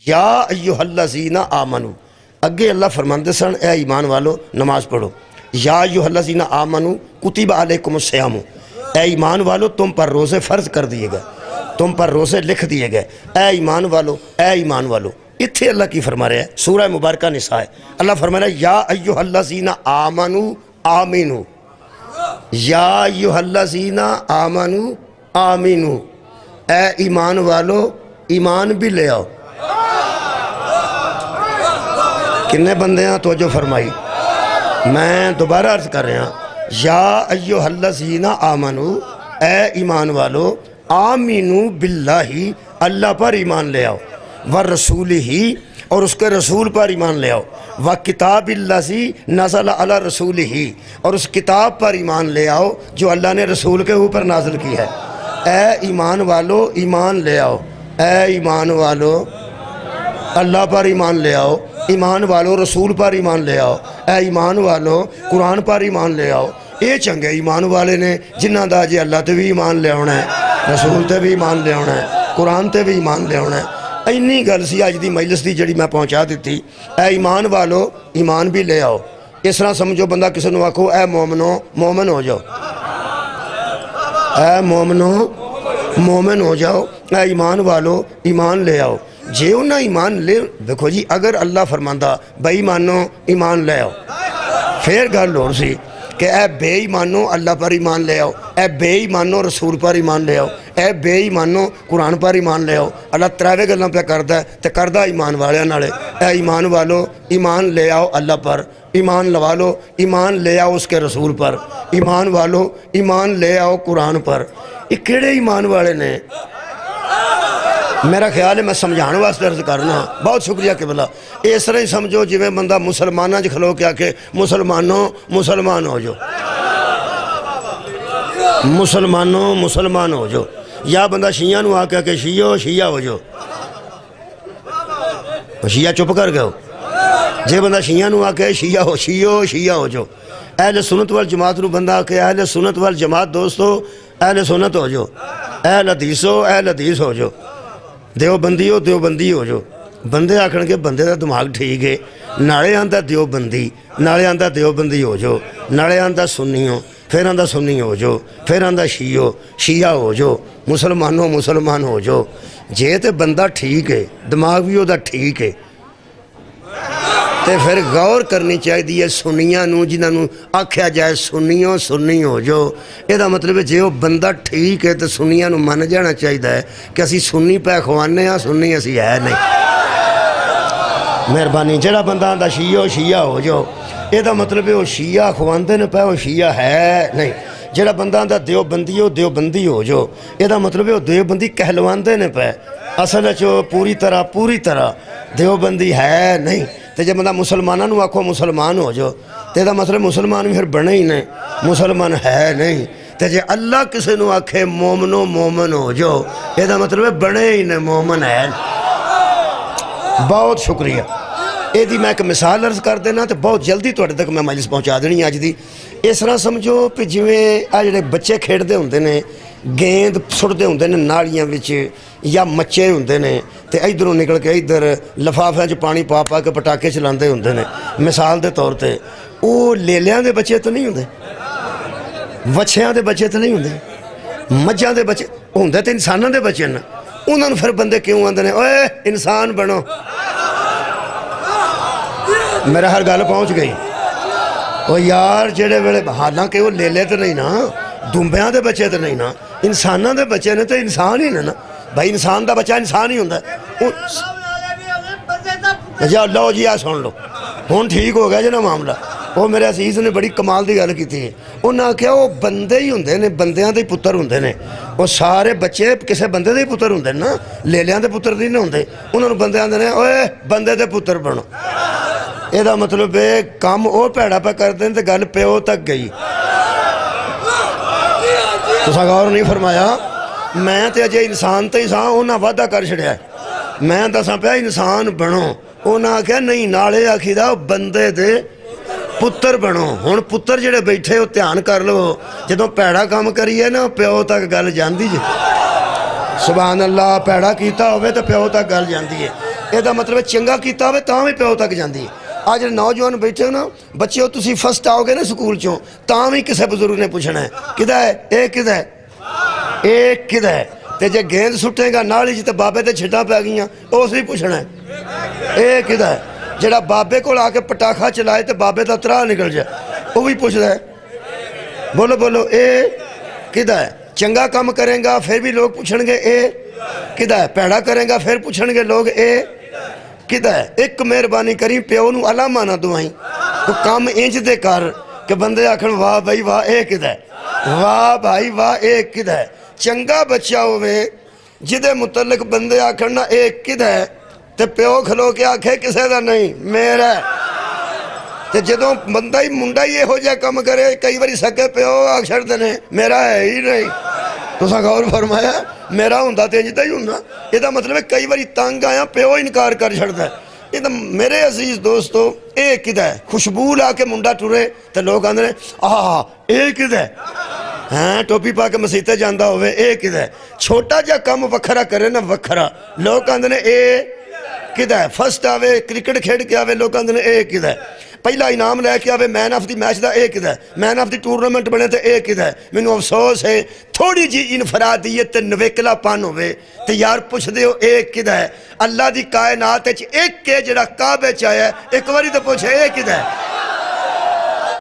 یا ایھا الذین آمنو، اگے اللہ فرماندے سن اے ایمان والو نماز پڑھو. یا ایھا الذین آمنو کتب علیکم الصیام، اے ایمان والو تم پر روزے فرض کر دیے گئے، تم پر روزے لکھ دیے گئے. اے ایمان والو، اے ایمان والو. اتھے اللہ کی فرما رہا ہے سورہ مبارکہ نساء ہے، اللہ فرما رہا ہے یا ایھا الذین آمنو آمنو، یا ایھا الذین آمنو آمنو، اے ایمان والو ایمان بھی لے آؤ. کنے بندے ہیں توجہ فرمائی، میں دوبارہ عرض کر رہا ہوں یا ایھا الذین آمنو، اے ایمان والو آمنو باللہ، اللہ پر ایمان لے آؤ، ورسولہ، اور اس کے رسول پر ایمان لے آؤ، وکتاب الذی نزل علی رسولہ، اور اس کتاب پر ایمان لے آؤ جو اللہ نے رسول کے اوپر نازل کی ہے. اے ایمان والو ایمان لے آؤ، اے ایمان والو اللہ پر ایمان لے آؤ، ایمان والو رسول پر ایمان لے آؤ، اے ایمان والو قرآن پر ایمان لے آؤ. یہ چنگے ایمان والے نے جنہاں دا جی اللہ تے بھی ایمان لے آنا ہے، رسول تے بھی ایمان لے آنا ہے، قرآن تے بھی ایمان لے آنا ہے. اینی گل سی اج دی مجلس دی جڑی میں پہنچا دیتی. اے ایمان والو ایمان بھی لے آؤ. اس طرح سمجھو بندہ کسی نو آکھو اے مومنو مومن ہو جاؤ، اے مومنو مومن ہو جاؤ، اے ایمان والو ایمان لے آؤ. جے انہاں ایمان لے، دیکھو جی اگر اللہ فرماندہ بے ایمانو ایمان لے آؤ، پھر گل ہو سی کہ اے بے ایمانو اللہ پر ایمان لے آؤ، اے بے ایمانو رسول پر ایمان لے آؤ، اے بے ایمانو قرآن پر ایمان لے آؤ. اللہ تراوے گلاں پہ کردہ ہے تے کردہ ایمان والے نالے. اے ایمان والو ایمان لے آؤ اللہ پر، ایمان لوا لو، ایمان لے آؤ اس کے رسول پر، ایمان والو ایمان لے آؤ قرآن پر. یہ کیڑے ایمان والے نے؟ میرا خیال ہے میں سمجھانے واسطے عرض کرنا. بہت شکریہ قبلہ. اس طرح ہی سمجھو جی بندہ مسلمانہ جی کھلو کیا کہ مسلمانوں مسلمان ہو جو، مسلمانوں مسلمان ہو جو، یا بندہ شیعہ نو آ کے کہ شیعہ شیعہ ہو جو، شیعہ چپ کر گئے ہو. جے بندہ شیعہ نو آ کے شیعہ ہو، شیعہ شیعہ ہو جو. اہل سنت والجماعت نو بندہ آ کے اہل سنت والجماعت دوستو اہل سنت ہو جو، اہل حدیثو اہل حدیث ہو جو، دیوبندی ہو دیوبندی ہو جو. بندے آکھن کے بندے دا دماغ ٹھیک ہے، نالے آندہ دیوبندی، نالے آندہ دیوبندی ہو جو، نالے آندہ سنی ہو، پھر آندہ سنی ہو جو، پھر آندہ شیعہ ہو جو، مسلمانوں مسلمان ہو جو. جے تے بندہ ٹھیک ہے، دماغ بھی ہو دا ٹھیک ہے، تے پھر غور کرنی چاہیے سنیاں نو جنہاں نو آکھیا جائے سنیوں سنی ہو جو. یہ دا مطلب ہے جے وہ بندہ ٹھیک ہے تو سنیاں نو من جانا چاہیے کہ اسی سنی پہ خوانے ہاں، سنی اسی ہے نہیں. مہربانی. جڑا بندہ آندا شیعہ شیعہ ہو جو، یہ دا مطلب ہے وہ شیعہ خواندے نے پہ وہ شیعہ ہے نہیں. جڑا بندہ آندا دیوبندی ہو دیوبندی ہو جو، یہ دا مطلب ہے وہ دیوبندی کہلواندے نے پہ، اصل چو پوری طرح دیوبندی ہے نہیں. تے جب بندہ مسلمانوں نو آکھو مسلمان ہو جو، تے دا مطلب مسلمان بھی پھر بنے ہی نہیں، مسلمان ہے نہیں. تے جے اللہ کسی نو آکھے مومنو مومن ہو جو، یہ دا مطلب ہے بنے ہی نہیں، مومن ہے. بہت شکریہ. یہ دی میں ایک مثال عرض کر دینا تو بہت جلدی توڑے تک میں مجلس پہنچا دینی آج دی. اس طرح سمجھو کہ جویں آ جڑے بچے کھیڑتے ہوندے نے، گیند سٹتے ہوندے نے نالیاں وچ یا مچے ہوندے نے تے ادھروں نکل کے ادھر لفافے چ پانی پا پا کے پٹاکے چلاندے ہوندے نے. مثال دے طور تے وہ لیلیاں دے بچے تو نہیں ہوندے، وچھیاں دے بچے تو نہیں ہوندے، مجھاں دے بچے ہوندے تے انساناں دے بچے نا. انہاں نوں پھر بندے کیوں آندے نے اوئے انسان بنو. میرا ہر گل پہنچ گئی. وہ یار جڑے ویلے حالانکہ وہ لیلے تو نہیں نا، دمبیاں دے بچے تو نہیں نا، انساناں دے بچے نے تو انسان ہی نا. بھائی انسان دا بچہ انسان ہی ہوندہ ہے. جا لو جی آ سن لو ہون ٹھیک ہو گیا جی نا معاملہ. وہ میرے عزیز نے بڑی کمال دی گل کیتی ہے. انہاں آکھیا وہ بندے ہی ہوندے نے، بندیاں دے پتر ہوندے نے. وہ سارے بچے کسے بندے دے پتر ہوندے نا، لیلیاں دے پتر نہیں ہوندے. انہاں نوں بندے آندے نے اوئے بندے دے پتر بنو. یہ دا مطلب ہے کام او پیڑا پہ کر دیں تو گل پیو تک گئی. تساں غور نہیں فرمایا. میں تے اجے انسان تے ساں، انہاں وعدہ کر چھڑیا ہے میں دساں پیا انسان بنو. انہاں آکھیا نہیں، نالے آکھی دا بندے دے پتر بنو. ہن پتر جڑے بیٹھے ہو دھیان کر لو، جدوں پیڑا کام کریے نا پیو تک گل جاندی جی. سبحان اللہ. پیڑا کیتا ہوئے تو پیو تک گل جاندی ہے. ਇਹਦਾ ਮਤਲਬ ਚੰਗਾ ਕੀਤਾ ਹੋਵੇ ਤਾਂ ਵੀ ਪਿਓ ਤੱਕ ਜਾਂਦੀ ਹੈ। ਆ ਜਿਹੜੇ ਨੌਜਵਾਨ ਬੈਠੇ ਹੋ ਨਾ ਬੱਚਿਓ, ਤੁਸੀਂ ਫਸਟ ਆਓਗੇ ਨਾ ਸਕੂਲ ਚੋਂ ਤਾਂ ਵੀ ਕਿਸੇ ਬਜ਼ੁਰਗ ਨੇ ਪੁੱਛਣਾ ਹੈ ਕਿਹਦਾ ਹੈ, ਇਹ ਕਿਹਦਾ ਹੈ, ਇਹ ਕਿਹਦਾ ਹੈ। ਤੇ ਜੇ ਗੇਂਦ ਸੁੱਟੇਗਾ ਨਾਲੀ 'ਚ ਤੇ ਬਾਬੇ ਤੇ ਛਿੱਟਾਂ ਪੈ ਗਈਆਂ ਉਸ ਵੀ ਪੁੱਛਣਾ ਹੈ ਇਹ ਕਿਹਦਾ ਹੈ। ਜਿਹੜਾ ਬਾਬੇ ਕੋਲ ਆ ਕੇ ਪਟਾਖਾ ਚਲਾਏ ਤੇ ਬਾਬੇ ਦਾ ਤਰਾਹ ਨਿਕਲ ਜਾਏ ਉਹ ਵੀ ਪੁੱਛਦਾ ਹੈ। ਬੋਲੋ ਬੋਲੋ, ਇਹ ਕਿਹਦਾ ਹੈ। ਚੰਗਾ ਕੰਮ ਕਰੇਗਾ ਫਿਰ ਵੀ ਲੋਕ ਪੁੱਛਣਗੇ ਇਹ ਕਿਹਦਾ ਹੈ, ਭੈੜਾ ਕਰੇਗਾ ਫਿਰ ਪੁੱਛਣਗੇ ਲੋਕ ਇਹ ਕਿਹਦਾ ਹੈ। ਇੱਕ ਮਿਹਰਬਾਨੀ ਕਰੀ, ਪਿਓ ਨੂੰ ਅਲਾਮਾ ਨਾ ਦਵਾਈ, ਤੂੰ ਕੰਮ ਇੰਜ ਦੇ ਕਰ ਕਿ ਬੰਦੇ ਆਖਣ ਵਾਹ ਭਾਈ ਵਾਹ ਇਹ ਕਿਹਦਾ ਹੈ, ਵਾਹ ਭਾਈ ਵਾਹ ਇਹ ਕਿਹਦਾ ਹੈ। ਚੰਗਾ ਬੱਚਾ ਹੋਵੇ ਜਿਹਦੇ ਮੁਤਲਕ ਬੰਦੇ ਆਖਣ ਨਾ ਇਹ ਕਿਹਦਾ ਹੈ ਤੇ ਪਿਓ ਖਲੋ ਕੇ ਆਖੇ ਕਿਸੇ ਦਾ ਨਹੀਂ ਮੇਰਾ। ਤੇ ਜਦੋਂ ਬੰਦਾ ਹੀ ਮੁੰਡਾ ਹੀ ਇਹੋ ਜਿਹਾ ਕੰਮ ਕਰੇ ਕਈ ਵਾਰੀ ਸਕੇ ਪਿਓ ਆਖ ਛੱਡਦੇ ਨੇ ਮੇਰਾ ਹੈ ਹੀ ਨਹੀਂ। ਤੁਸੀਂ ਗੌਰ ਫਰਮਾਇਆ, ਮੇਰਾ ਹੁੰਦਾ ਤੇ ਇੰਜ ਤਾਂ ਹੀ ਹੁੰਦਾ। ਇਹਦਾ ਮਤਲਬ ਹੈ ਕਈ ਵਾਰੀ ਤੰਗ ਆਇਆ ਪਿਓ ਇਨਕਾਰ ਕਰ ਛੱਡਦਾ। ਇਹ ਤਾਂ ਮੇਰੇ ਅਜ਼ੀਜ਼ ਦੋਸਤੋ ਇਹ ਕਿਹਦਾ ਹੈ। ਖੁਸ਼ਬੂ ਲਾ ਕੇ ਮੁੰਡਾ ਟੁਰੇ ਤੇ ਲੋਕ ਆਂਦੇ ਨੇ ਆਹ ਇਹ ਕਿਹਦਾ ਹੈ। ਹਾਂ ਟੋਪੀ ਪਾ ਕੇ ਮਸੀਤੇ ਜਾਂਦਾ ਹੋਵੇ ਇਹ ਕਿਹਦਾ ਹੈ। ਛੋਟਾ ਜਿਹਾ ਕੰਮ ਵੱਖਰਾ ਕਰੇ ਨਾ ਵੱਖਰਾ, ਲੋਕ ਆਂਦੇ ਨੇ ਇਹ ਕਿਹਦਾ ਹੈ। ਫਸਟ ਆਵੇ ਕ੍ਰਿਕਟ ਖੇਡ ਕੇ ਆਵੇ ਲੋਕ ਆਂਦੇ ਨੇ ਇਹ ਕਿਹਦਾ ਹੈ। ਪਹਿਲਾ ਇਨਾਮ ਲੈ ਕੇ ਆਵੇ ਮੈਨ ਆਫ ਦੀ ਮੈਚ ਦਾ ਇਹ ਕਿਹਦਾ ਹੈ। ਮੈਨ ਆਫ ਦੀ ਟੂਰਨਾਮੈਂਟ ਬਣੇ ਤੇ ਇਹ ਕਿਹਦਾ ਹੈ। ਮੈਨੂੰ ਅਫਸੋਸ ਹੈ ਥੋੜੀ ਜੀ ਇਨਫਰਾਦੀਅਤ ਤੇ ਨਵੇਕਲਾਪਨ ਹੋਵੇ ਤੇ ਯਾਰ ਪੁੱਛਦੇ ਹੋ ਇਹ ਕਿਹਦਾ ਹੈ। ਅੱਲਾ ਦੀ ਕਾਇਨਾਤ ਵਿੱਚ ਇੱਕ ਹੈ ਜਿਹੜਾ ਕਾਬੇ ਚ ਆਇਆ, ਇੱਕ ਵਾਰੀ ਤਾਂ ਪੁੱਛੇ ਇਹ ਕਿਹਦਾ ਹੈ।